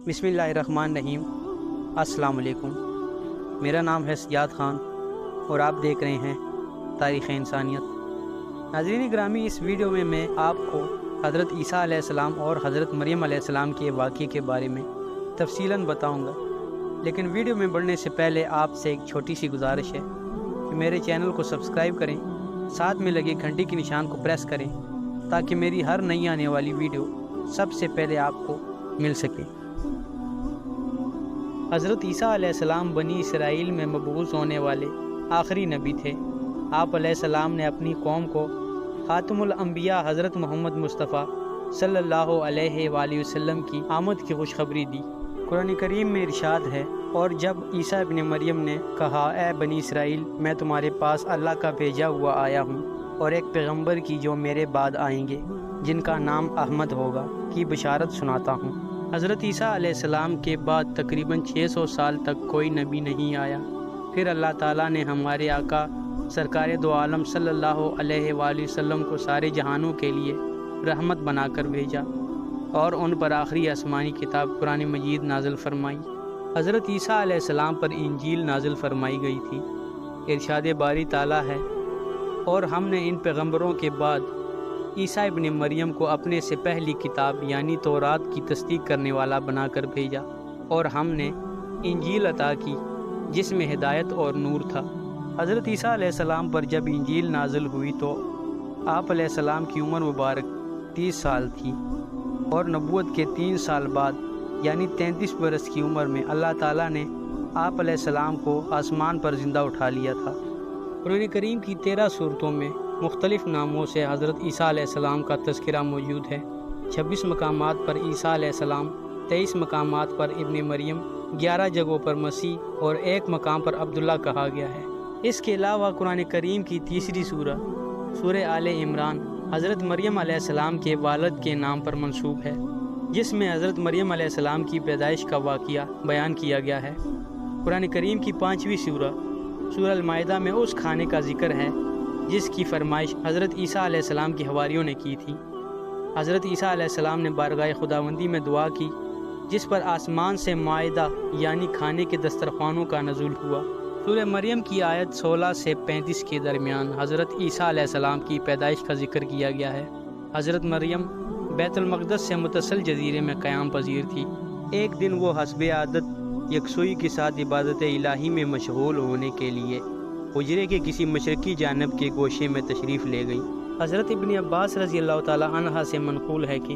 بسم اللہ الرحمن الرحیم۔ السلام علیکم، میرا نام ہے سجاد خان اور آپ دیکھ رہے ہیں تاریخ انسانیت۔ ناظرین گرامی، اس ویڈیو میں میں آپ کو حضرت عیسیٰ علیہ السلام اور حضرت مریم علیہ السلام کے واقعے کے بارے میں تفصیلاً بتاؤں گا، لیکن ویڈیو میں بڑھنے سے پہلے آپ سے ایک چھوٹی سی گزارش ہے کہ میرے چینل کو سبسکرائب کریں، ساتھ میں لگے گھنٹی کے نشان کو پریس کریں تاکہ میری ہر نئی آنے والی ویڈیو سب سے پہلے آپ کو مل سکے۔ حضرت عیسیٰ علیہ السلام بنی اسرائیل میں مبعوث ہونے والے آخری نبی تھے۔ آپ علیہ السلام نے اپنی قوم کو خاتم الانبیاء حضرت محمد مصطفیٰ صلی اللہ علیہ وآلہ وسلم کی آمد کی خوشخبری دی۔ قرآن کریم میں ارشاد ہے، اور جب عیسیٰ ابن مریم نے کہا، اے بنی اسرائیل، میں تمہارے پاس اللہ کا بھیجا ہوا آیا ہوں اور ایک پیغمبر کی جو میرے بعد آئیں گے، جن کا نام احمد ہوگا، کی بشارت سناتا ہوں۔ حضرت عیسیٰ علیہ السلام کے بعد تقریباً 600 سال تک کوئی نبی نہیں آیا۔ پھر اللہ تعالیٰ نے ہمارے آقا سرکار دو عالم صلی اللہ علیہ وآلہ وسلم کو سارے جہانوں کے لیے رحمت بنا کر بھیجا اور ان پر آخری آسمانی کتاب قرآن مجید نازل فرمائی۔ حضرت عیسیٰ علیہ السلام پر انجیل نازل فرمائی گئی تھی۔ ارشاد باری تعالیٰ ہے، اور ہم نے ان پیغمبروں کے بعد عیسیٰ ابن مریم کو اپنے سے پہلی کتاب یعنی تورات کی تصدیق کرنے والا بنا کر بھیجا، اور ہم نے انجیل عطا کی جس میں ہدایت اور نور تھا۔ حضرت عیسیٰ علیہ السلام پر جب انجیل نازل ہوئی تو آپ علیہ السلام کی عمر مبارک 30 سال تھی، اور نبوت کے 3 سال بعد یعنی 33 برس کی عمر میں اللہ تعالیٰ نے آپ علیہ السلام کو آسمان پر زندہ اٹھا لیا تھا۔ قرآن کریم کی 13 صورتوں میں مختلف ناموں سے حضرت عیسیٰ علیہ السلام کا تذکرہ موجود ہے۔ 26 مقامات پر عیسیٰ علیہ السلام، 23 مقامات پر ابن مریم، 11 جگہوں پر مسیح اور 1 مقام پر عبداللہ کہا گیا ہے۔ اس کے علاوہ قرآن کریم کی تیسری سورہ آل عمران حضرت مریم علیہ السلام کے والد کے نام پر منسوب ہے، جس میں حضرت مریم علیہ السلام کی پیدائش کا واقعہ بیان کیا گیا ہے۔ قرآن کریم کی 5ویں سورہ المائدہ میں اس کھانے کا ذکر ہے جس کی فرمائش حضرت عیسیٰ علیہ السلام کی حواریوں نے کی تھی۔ حضرت عیسیٰ علیہ السلام نے بارگاہ خداوندی میں دعا کی، جس پر آسمان سے مائدہ یعنی کھانے کے دسترخوانوں کا نزول ہوا۔ سورہ مریم کی آیت 16 سے 35 کے درمیان حضرت عیسیٰ علیہ السلام کی پیدائش کا ذکر کیا گیا ہے۔ حضرت مریم بیت المقدس سے متصل جزیرے میں قیام پذیر تھی۔ ایک دن وہ حسب عادت یکسوئی کے ساتھ عبادت الہی میں مشغول ہونے کے لیے حجرے کے کسی مشرقی جانب کے گوشے میں تشریف لے گئی۔ حضرت ابن عباس رضی اللہ تعالی عنہ سے منقول ہے کہ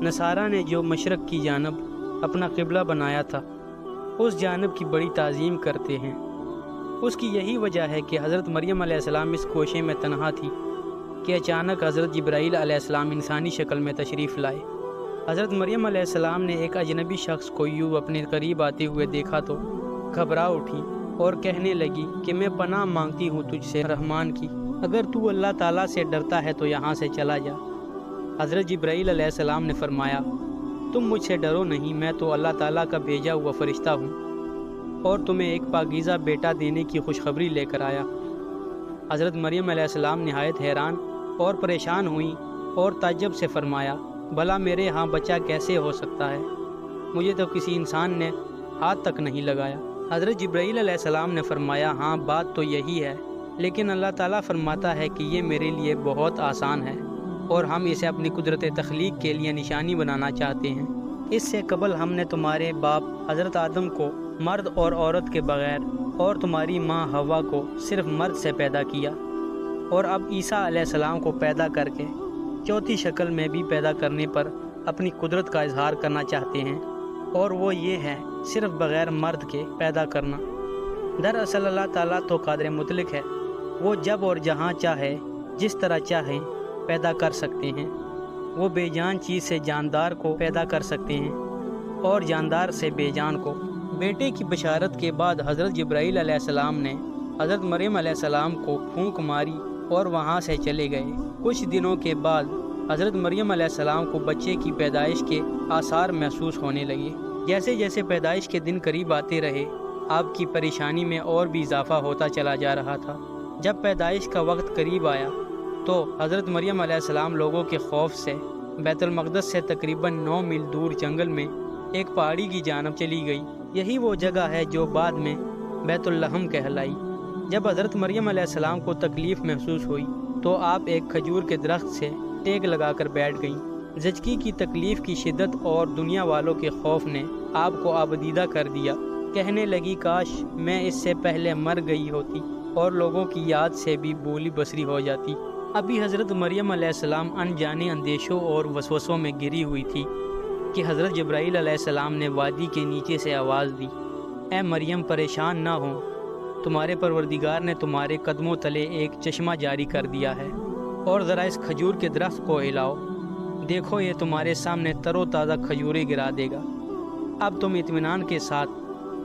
نصارہ نے جو مشرق کی جانب اپنا قبلہ بنایا تھا، اس جانب کی بڑی تعظیم کرتے ہیں۔ اس کی یہی وجہ ہے کہ حضرت مریم علیہ السلام اس گوشے میں تنہا تھی کہ اچانک حضرت جبرائیل علیہ السلام انسانی شکل میں تشریف لائے۔ حضرت مریم علیہ السلام نے ایک اجنبی شخص کو یوں اپنے قریب آتے ہوئے دیکھا تو گھبرا اٹھی اور کہنے لگی کہ میں پناہ مانگتی ہوں تجھ سے رحمان کی، اگر تو اللہ تعالیٰ سے ڈرتا ہے تو یہاں سے چلا جا۔ حضرت جبرائیل علیہ السلام نے فرمایا، تم مجھ سے ڈرو نہیں، میں تو اللہ تعالیٰ کا بھیجا ہوا فرشتہ ہوں اور تمہیں ایک پاکیزہ بیٹا دینے کی خوشخبری لے کر آیا۔ حضرت مریم علیہ السلام نہایت حیران اور پریشان ہوئیں اور تعجب سے فرمایا، بھلا میرے ہاں بچہ کیسے ہو سکتا ہے؟ مجھے تو کسی انسان نے ہاتھ تک نہیں لگایا۔ حضرت جبرائیل علیہ السلام نے فرمایا، ہاں بات تو یہی ہے، لیکن اللہ تعالیٰ فرماتا ہے کہ یہ میرے لیے بہت آسان ہے اور ہم اسے اپنی قدرت تخلیق کے لیے نشانی بنانا چاہتے ہیں۔ اس سے قبل ہم نے تمہارے باپ حضرت آدم کو مرد اور عورت کے بغیر اور تمہاری ماں حوا کو صرف مرد سے پیدا کیا، اور اب عیسیٰ علیہ السلام کو پیدا کر کے چوتھی شکل میں بھی پیدا کرنے پر اپنی قدرت کا اظہار کرنا چاہتے ہیں، اور وہ یہ ہے صرف بغیر مرد کے پیدا کرنا۔ دراصل اللہ تعالیٰ تو قادر مطلق ہے، وہ جب اور جہاں چاہے جس طرح چاہے پیدا کر سکتے ہیں۔ وہ بے جان چیز سے جاندار کو پیدا کر سکتے ہیں اور جاندار سے بے جان کو۔ بیٹے کی بشارت کے بعد حضرت جبرائیل علیہ السلام نے حضرت مریم علیہ السلام کو پھونک ماری اور وہاں سے چلے گئے۔ کچھ دنوں کے بعد حضرت مریم علیہ السلام کو بچے کی پیدائش کے آثار محسوس ہونے لگے۔ جیسے جیسے پیدائش کے دن قریب آتے رہے، آپ کی پریشانی میں اور بھی اضافہ ہوتا چلا جا رہا تھا۔ جب پیدائش کا وقت قریب آیا تو حضرت مریم علیہ السلام لوگوں کے خوف سے بیت المقدس سے تقریباً 9 میل دور جنگل میں ایک پہاڑی کی جانب چلی گئی۔ یہی وہ جگہ ہے جو بعد میں بیت اللحم کہلائی۔ جب حضرت مریم علیہ السلام کو تکلیف محسوس ہوئی تو آپ ایک کھجور کے درخت سے ٹیک لگا کر بیٹھ گئیں۔ زچگی کی تکلیف کی شدت اور دنیا والوں کے خوف نے آپ کو آبدیدہ کر دیا۔ کہنے لگی کاش میں اس سے پہلے مر گئی ہوتی اور لوگوں کی یاد سے بھی بولی بصری ہو جاتی۔ ابھی حضرت مریم علیہ السلام انجانے اندیشوں اور وسوسوں میں گری ہوئی تھی کہ حضرت جبرائیل علیہ السلام نے وادی کے نیچے سے آواز دی، اے مریم پریشان نہ ہو، تمہارے پروردگار نے تمہارے قدموں تلے ایک چشمہ جاری کر دیا ہے، اور ذرا اس کھجور کے درخت کو ہلاؤ، دیکھو یہ تمہارے سامنے تر و تازہ کھجوریں گرا دے گا۔ اب تم اطمینان کے ساتھ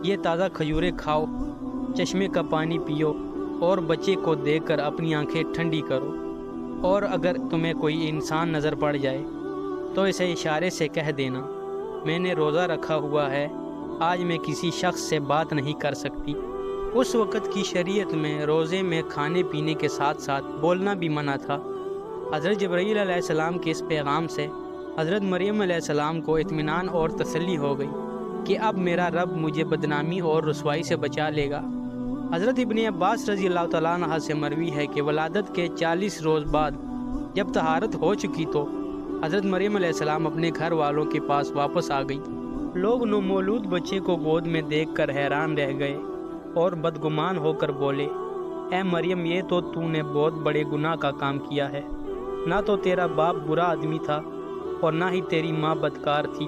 یہ تازہ کھجوریں کھاؤ، چشمے کا پانی پیو اور بچے کو دیکھ کر اپنی آنکھیں ٹھنڈی کرو، اور اگر تمہیں کوئی انسان نظر پڑ جائے تو اسے اشارے سے کہہ دینا میں نے روزہ رکھا ہوا ہے، آج میں کسی شخص سے بات نہیں کر سکتی۔ اس وقت کی شریعت میں روزے میں کھانے پینے کے ساتھ ساتھ بولنا بھی منع تھا۔ حضرت جبرائیل علیہ السلام کے اس پیغام سے حضرت مریم علیہ السلام کو اطمینان اور تسلی ہو گئی کہ اب میرا رب مجھے بدنامی اور رسوائی سے بچا لے گا۔ حضرت ابن عباس رضی اللہ تعالیٰ عنہ سے مروی ہے کہ ولادت کے 40 روز بعد جب طہارت ہو چکی تو حضرت مریم علیہ السلام اپنے گھر والوں کے پاس واپس آ گئی۔ لوگ نومولود بچے کو گود میں دیکھ کر حیران رہ گئے اور بدگمان ہو کر بولے، اے مریم یہ تو نے بہت بڑے گناہ کا کام کیا ہے، نہ تو تیرا باپ برا آدمی تھا اور نہ ہی تیری ماں بدکار تھی۔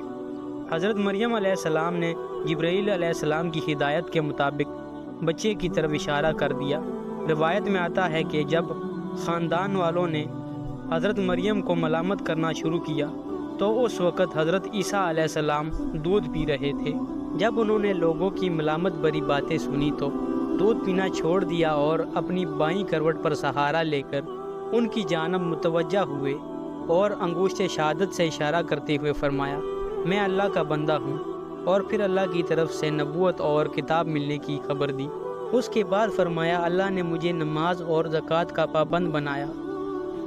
حضرت مریم علیہ السلام نے جبرائیل علیہ السلام کی ہدایت کے مطابق بچے کی طرف اشارہ کر دیا۔ روایت میں آتا ہے کہ جب خاندان والوں نے حضرت مریم کو ملامت کرنا شروع کیا تو اس وقت حضرت عیسیٰ علیہ السلام دودھ پی رہے تھے۔ جب انہوں نے لوگوں کی ملامت بری باتیں سنی تو دودھ پینا چھوڑ دیا اور اپنی بائیں کروٹ پر سہارا لے کر ان کی جانب متوجہ ہوئے اور انگشت شہادت سے اشارہ کرتے ہوئے فرمایا، میں اللہ کا بندہ ہوں، اور پھر اللہ کی طرف سے نبوت اور کتاب ملنے کی خبر دی۔ اس کے بعد فرمایا، اللہ نے مجھے نماز اور زکوٰۃ کا پابند بنایا،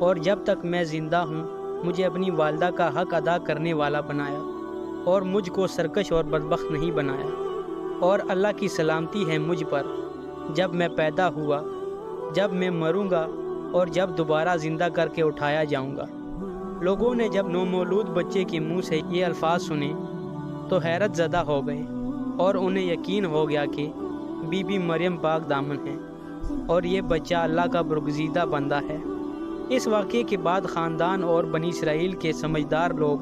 اور جب تک میں زندہ ہوں مجھے اپنی والدہ کا حق ادا کرنے والا بنایا، اور مجھ کو سرکش اور بدبخت نہیں بنایا، اور اللہ کی سلامتی ہے مجھ پر جب میں پیدا ہوا، جب میں مروں گا اور جب دوبارہ زندہ کر کے اٹھایا جاؤں گا۔ لوگوں نے جب نومولود بچے کے منہ سے یہ الفاظ سنے تو حیرت زدہ ہو گئے اور انہیں یقین ہو گیا کہ بی بی مریم پاک دامن ہے اور یہ بچہ اللہ کا برگزیدہ بندہ ہے۔ اس واقعے کے بعد خاندان اور بنی اسرائیل کے سمجھدار لوگ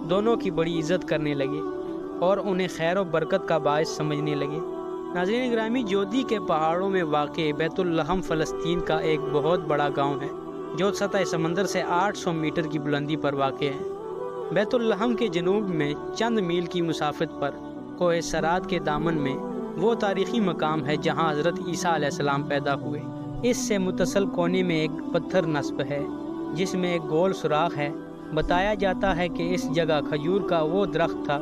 دونوں کی بڑی عزت کرنے لگے اور انہیں خیر و برکت کا باعث سمجھنے لگے۔ ناظرین گرامی، جودھی کے پہاڑوں میں واقع بیت اللحم فلسطین کا ایک بہت بڑا گاؤں ہے جو سطح سمندر سے 800 میٹر کی بلندی پر واقع ہے۔ بیت اللحم کے جنوب میں چند میل کی مسافت پر کوہ سرات کے دامن میں وہ تاریخی مقام ہے جہاں حضرت عیسیٰ علیہ السلام پیدا ہوئے۔ اس سے متصل کونے میں ایک پتھر نصب ہے جس میں ایک گول سوراخ ہے۔ بتایا جاتا ہے کہ اس جگہ کھجور کا وہ درخت تھا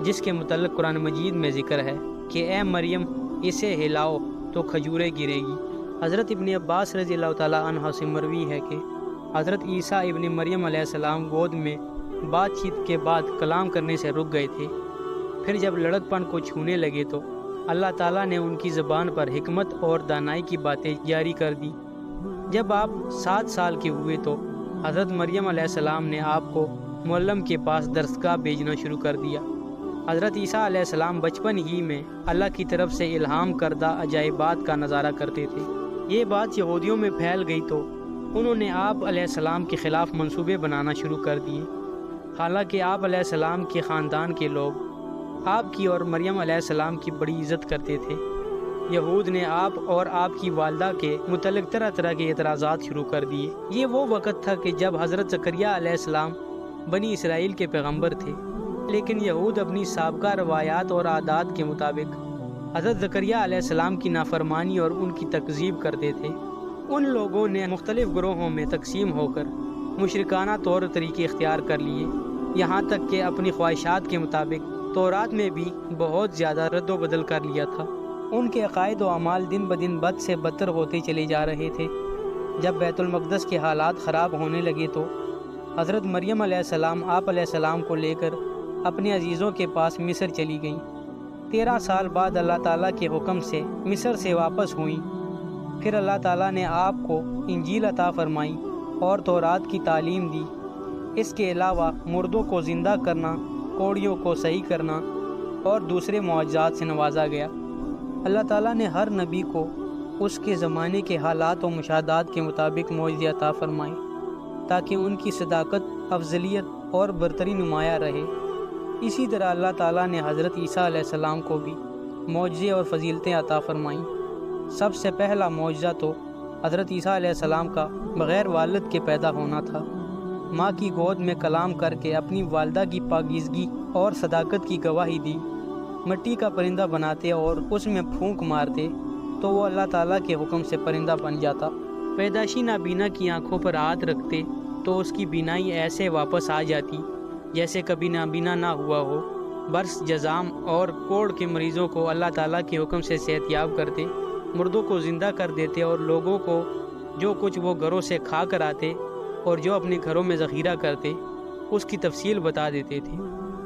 جس کے متعلق قرآن مجید میں ذکر ہے کہ اے مریم اسے ہلاؤ تو کھجوریں گرے گی۔ حضرت ابن عباس رضی اللہ تعالیٰ عنہ سے مروی ہے کہ حضرت عیسیٰ ابن مریم علیہ السلام گود میں بات چیت کے بعد کلام کرنے سے رک گئے تھے، پھر جب لڑک پن کو چھونے لگے تو اللہ تعالیٰ نے ان کی زبان پر حکمت اور دانائی کی باتیں جاری کر دی۔ جب آپ 7 سال کے ہوئے تو حضرت مریم علیہ السلام نے آپ کو معلم کے پاس درسگاہ بھیجنا شروع کر دیا۔ حضرت عیسیٰ علیہ السلام بچپن ہی میں اللہ کی طرف سے الہام کردہ عجائبات کا نظارہ کرتے تھے۔ یہ بات یہودیوں میں پھیل گئی تو انہوں نے آپ علیہ السلام کے خلاف منصوبے بنانا شروع کر دیے۔ حالانکہ آپ علیہ السلام کے خاندان کے لوگ آپ کی اور مریم علیہ السلام کی بڑی عزت کرتے تھے، یہود نے آپ اور آپ کی والدہ کے متعلق طرح طرح کے اعتراضات شروع کر دیے۔ یہ وہ وقت تھا کہ جب حضرت زکریہ علیہ السلام بنی اسرائیل کے پیغمبر تھے، لیکن یہود اپنی سابقہ روایات اور عادات کے مطابق حضرت زکریہ علیہ السلام کی نافرمانی اور ان کی تکذیب کرتے تھے۔ ان لوگوں نے مختلف گروہوں میں تقسیم ہو کر مشرکانہ طور طریقے اختیار کر لیے، یہاں تک کہ اپنی خواہشات کے مطابق تورات میں بھی بہت زیادہ رد و بدل کر لیا تھا۔ ان کے عقائد و اعمال دن بدن بد سے بدتر ہوتے چلے جا رہے تھے۔ جب بیت المقدس کے حالات خراب ہونے لگے تو حضرت مریم علیہ السلام آپ علیہ السلام کو لے کر اپنے عزیزوں کے پاس مصر چلی گئیں۔ 13 سال بعد اللہ تعالیٰ کے حکم سے مصر سے واپس ہوئیں۔ پھر اللہ تعالیٰ نے آپ کو انجیل عطا فرمائی اور تورات کی تعلیم دی۔ اس کے علاوہ مردوں کو زندہ کرنا، کوڑیوں کو صحیح کرنا اور دوسرے معجزات سے نوازا گیا۔ اللہ تعالیٰ نے ہر نبی کو اس کے زمانے کے حالات و مشاہدات کے مطابق معجزے عطا فرمائے تاکہ ان کی صداقت، افضلیت اور برتری نمایاں رہے۔ اسی طرح اللہ تعالیٰ نے حضرت عیسیٰ علیہ السلام کو بھی معجزے اور فضیلتیں عطا فرمائیں۔ سب سے پہلا معجزہ تو حضرت عیسیٰ علیہ السلام کا بغیر والد کے پیدا ہونا تھا۔ ماں کی گود میں کلام کر کے اپنی والدہ کی پاکیزگی اور صداقت کی گواہی دی۔ مٹی کا پرندہ بناتے اور اس میں پھونک مارتے تو وہ اللہ تعالیٰ کے حکم سے پرندہ بن جاتا۔ پیدائشی نابینا کی آنکھوں پر ہاتھ رکھتے تو اس کی بینائی ایسے واپس آ جاتی جیسے کبھی نابینا نہ ہوا ہو۔ برس، جزام اور کوڑ کے مریضوں کو اللہ تعالیٰ کے حکم سے صحت یاب کرتے، مردوں کو زندہ کر دیتے اور لوگوں کو جو کچھ وہ گھروں سے کھا کر آتے اور جو اپنے گھروں میں ذخیرہ کرتے اس کی تفصیل بتا دیتے تھے۔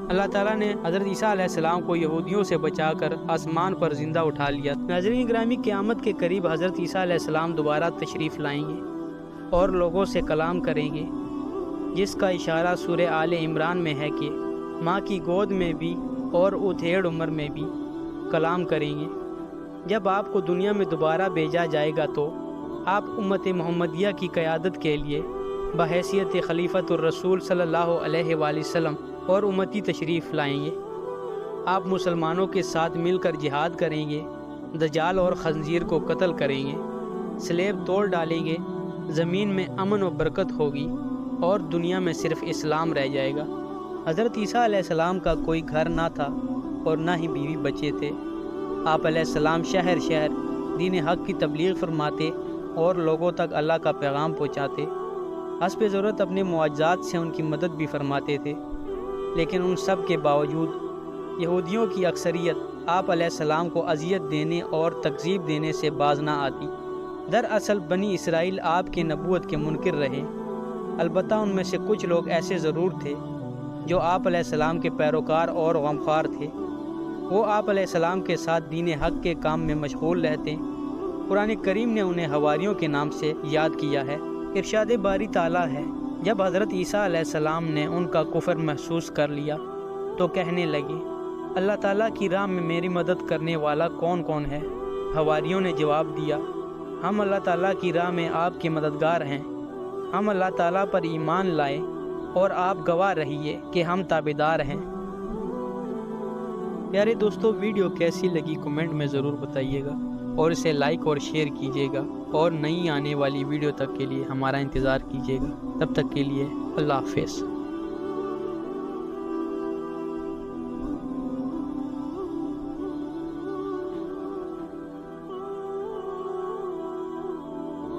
اللہ تعالیٰ نے حضرت عیسیٰ علیہ السلام کو یہودیوں سے بچا کر آسمان پر زندہ اٹھا لیا۔ ناظرین گرامی، قیامت کے قریب حضرت عیسیٰ علیہ السلام دوبارہ تشریف لائیں گے اور لوگوں سے کلام کریں گے، جس کا اشارہ سورہ آل عمران میں ہے کہ ماں کی گود میں بھی اور اتھیڑ عمر میں بھی کلام کریں گے۔ جب آپ کو دنیا میں دوبارہ بھیجا جائے گا تو آپ امت محمدیہ کی قیادت کے لیے بحیثیت خلیفۃ الرسول صلی اللہ علیہ وآلہ وسلم اور امتی تشریف لائیں گے۔ آپ مسلمانوں کے ساتھ مل کر جہاد کریں گے، دجال اور خنزیر کو قتل کریں گے، سلیب توڑ ڈالیں گے، زمین میں امن و برکت ہوگی اور دنیا میں صرف اسلام رہ جائے گا۔ حضرت عیسیٰ علیہ السلام کا کوئی گھر نہ تھا اور نہ ہی بیوی بچے تھے۔ آپ علیہ السلام شہر شہر دین حق کی تبلیغ فرماتے اور لوگوں تک اللہ کا پیغام پہنچاتے۔ حسب ضرورت اپنے معجزات سے ان کی مدد بھی فرماتے تھے، لیکن ان سب کے باوجود یہودیوں کی اکثریت آپ علیہ السلام کو اذیت دینے اور تکذیب دینے سے باز نہ آتی۔ دراصل بنی اسرائیل آپ کے نبوت کے منکر رہے، البتہ ان میں سے کچھ لوگ ایسے ضرور تھے جو آپ علیہ السلام کے پیروکار اور غمخوار تھے۔ وہ آپ علیہ السلام کے ساتھ دین حق کے کام میں مشغول رہتے۔ قرآن کریم نے انہیں حواریوں کے نام سے یاد کیا ہے۔ ارشاد باری تعالیٰ ہے، جب حضرت عیسیٰ علیہ السلام نے ان کا کفر محسوس کر لیا تو کہنے لگے، اللہ تعالیٰ کی راہ میں میری مدد کرنے والا کون کون ہے؟ حواریوں نے جواب دیا، ہم اللہ تعالیٰ کی راہ میں آپ کے مددگار ہیں۔ ہم اللہ تعالیٰ پر ایمان لائے اور آپ گواہ رہیے کہ ہم تابعدار ہیں۔ پیارے دوستو، ویڈیو کیسی لگی کمنٹ میں ضرور بتائیے گا اور اسے لائک اور شیئر کیجیے گا، اور نئی آنے والی ویڈیو تک کے لیے ہمارا انتظار کیجیے گا۔ تب تک کے لیے اللہ حافظ۔